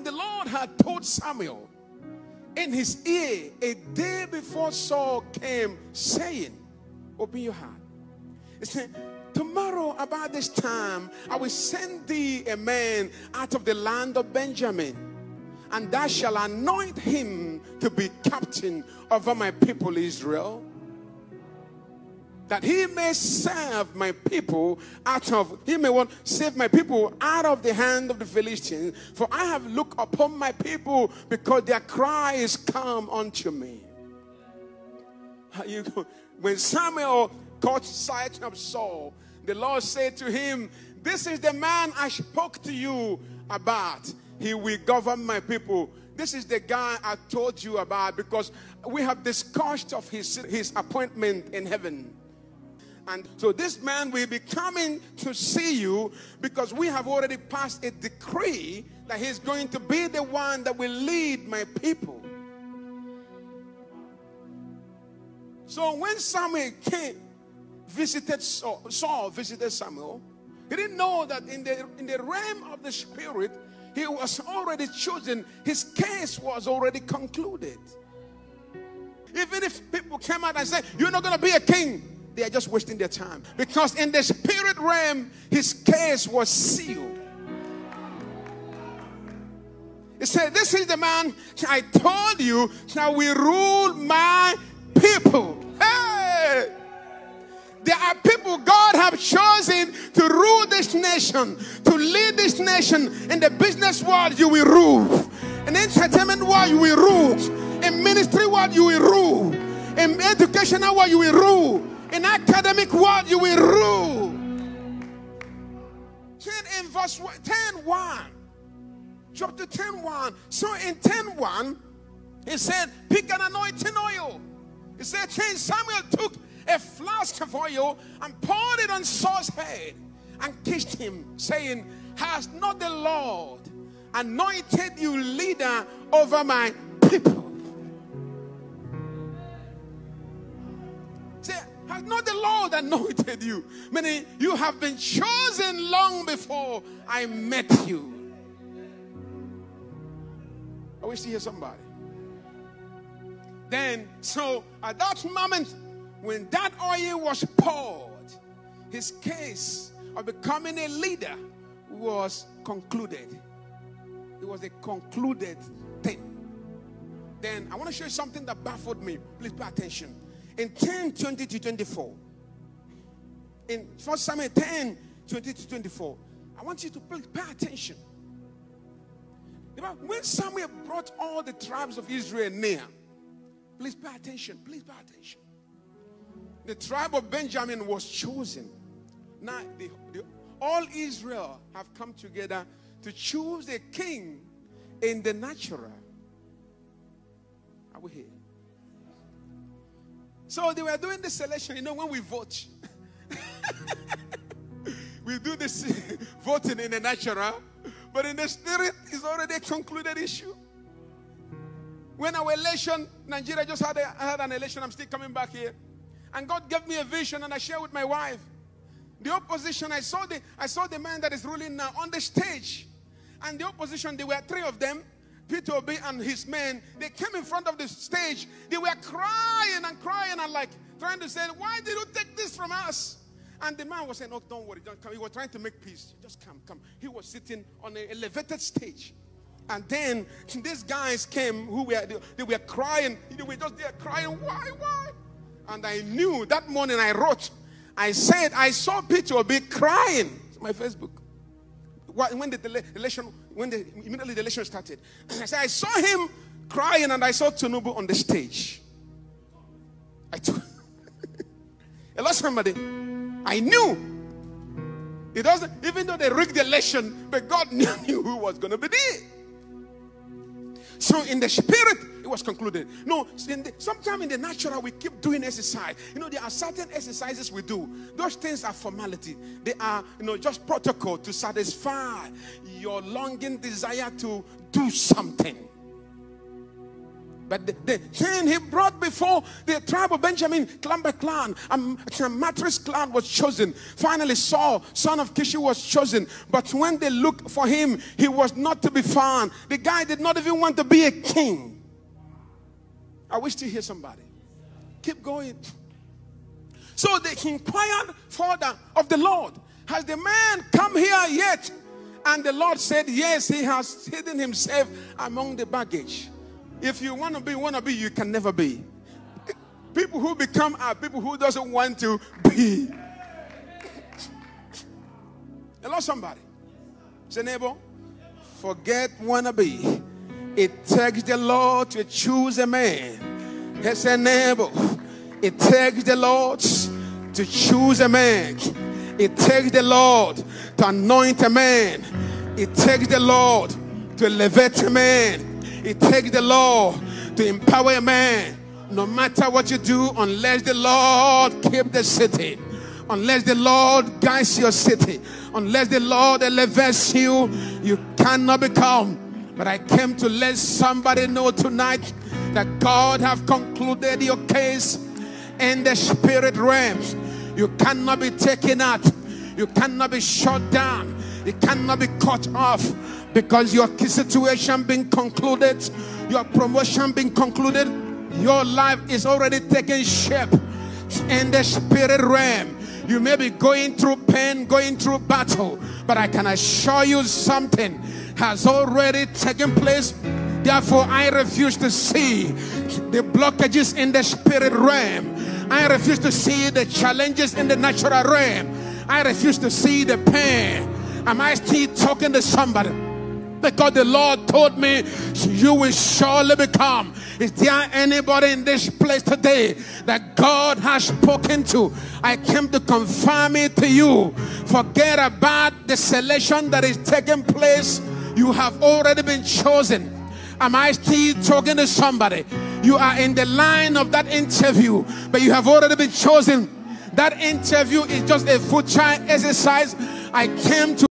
the Lord had told Samuel in his ear a day before Saul came, saying, open your heart. He said, tomorrow about this time, I will send thee a man out of the land of Benjamin, and thou shalt anoint him to be captain over my people Israel, that he may serve my people save my people out of the hand of the Philistines. For I have looked upon my people, because their cry is come unto me. When Samuel caught sight of Saul, the Lord said to him, this is the man I spoke to you about. He will govern my people. This is the guy I told you about, because we have discussed of his appointment in heaven. And so this man will be coming to see you, because we have already passed a decree that he's going to be the one that will lead my people. So when Samuel Saul visited Samuel, he didn't know that in the realm of the spirit, he was already chosen. His case was already concluded. Even if people came out and said, you're not going to be a king, they are just wasting their time. Because in the spirit realm, his case was sealed. He said, this is the man I told you shall we rule my people. Hey! There are people God have chosen to rule this nation, to lead this nation. In the business world, you will rule. In the entertainment world, you will rule. In ministry world, you will rule. In educational world, you will rule. In academic world, you will rule. In verse 10:1, chapter 10:1. So in 10:1, he said, pick an anointing oil. He said, Samuel took a flask of oil and poured it on Saul's head and kissed him, saying, has not the Lord anointed you leader over my people? Say, has not the Lord anointed you? Meaning, you have been chosen long before I met you. I wish to hear somebody. Then, so at that moment, when that oil was poured, his case of becoming a leader was concluded. It was a concluded thing. Then I want to show you something that baffled me. Please pay attention. In 10:20-24, in 1 Samuel 10:20-24, I want you to please pay attention. When Samuel brought all the tribes of Israel near, please pay attention. Please pay attention. The tribe of Benjamin was chosen. Now, all Israel have come together to choose a king in the natural. Are we here? So they were doing the selection. You know, when we vote, we do this voting in the natural, but in the spirit, it's already a concluded issue. When our election, Nigeria just had an election. I'm still coming back here. And God gave me a vision, and I shared with my wife. The opposition, I saw the man that is ruling now on the stage. And the opposition, there were three of them, Peter Obi and his men. They came in front of the stage. They were crying and like trying to say, why did you take this from us? And the man was saying, oh, don't worry, don't come. He was trying to make peace. Just come. He was sitting on an elevated stage. And then these guys came they were crying. They were just there crying, why? And I knew that morning I said, I saw Peter Obi crying. It's my Facebook. Immediately the election started. I said, I saw him crying, and I saw Tinubu on the stage. Hello, somebody. I knew. It doesn't, even though they rigged the election, but God knew who was going to be there. So in the spirit, it was concluded. No, sometimes in the natural, we keep doing exercise. You know, there are certain exercises we do. Those things are formality. They are, just protocol to satisfy your longing desire to do something. But the king he brought before the tribe of Benjamin, clan by clan, Matris clan was chosen. Finally, Saul, son of Kishi, was chosen. But when they looked for him, he was not to be found. The guy did not even want to be a king. I wish to hear somebody. Keep going. So they inquired further of the Lord, has the man come here yet? And the Lord said, yes, he has hidden himself among the baggage. If you want to be, you can never be. People who become are people who doesn't want to be. Hello, somebody. Say, neighbor, forget wanna be. It takes the Lord to choose a man. He said, neighbor, it takes the Lord to choose a man. It takes the Lord to anoint a man. It takes the Lord to elevate a man. It takes the Lord to empower a man. No matter what you do, unless the Lord keep the city, unless the Lord guides your city, unless the Lord elevates you, you cannot become. But I came to let somebody know tonight that God have concluded your case in the spirit realm. You cannot be taken out. You cannot be shut down. You cannot be cut off, because your situation being concluded, your promotion being concluded, your life is already taking shape in the spirit realm. You may be going through pain, going through battle, but I can assure you something has already taken place. Therefore, I refuse to see the blockages in the spirit realm. I refuse to see the challenges in the natural realm. I refuse to see the pain. Am I still talking to somebody? Because the Lord told me you will surely become. Is there anybody in this place today that God has spoken to? I came to confirm it to you. Forget about the selection that is taking place. You have already been chosen. Am I still talking to somebody? You are in the line of that interview, but you have already been chosen. That interview is just a futile exercise. I came to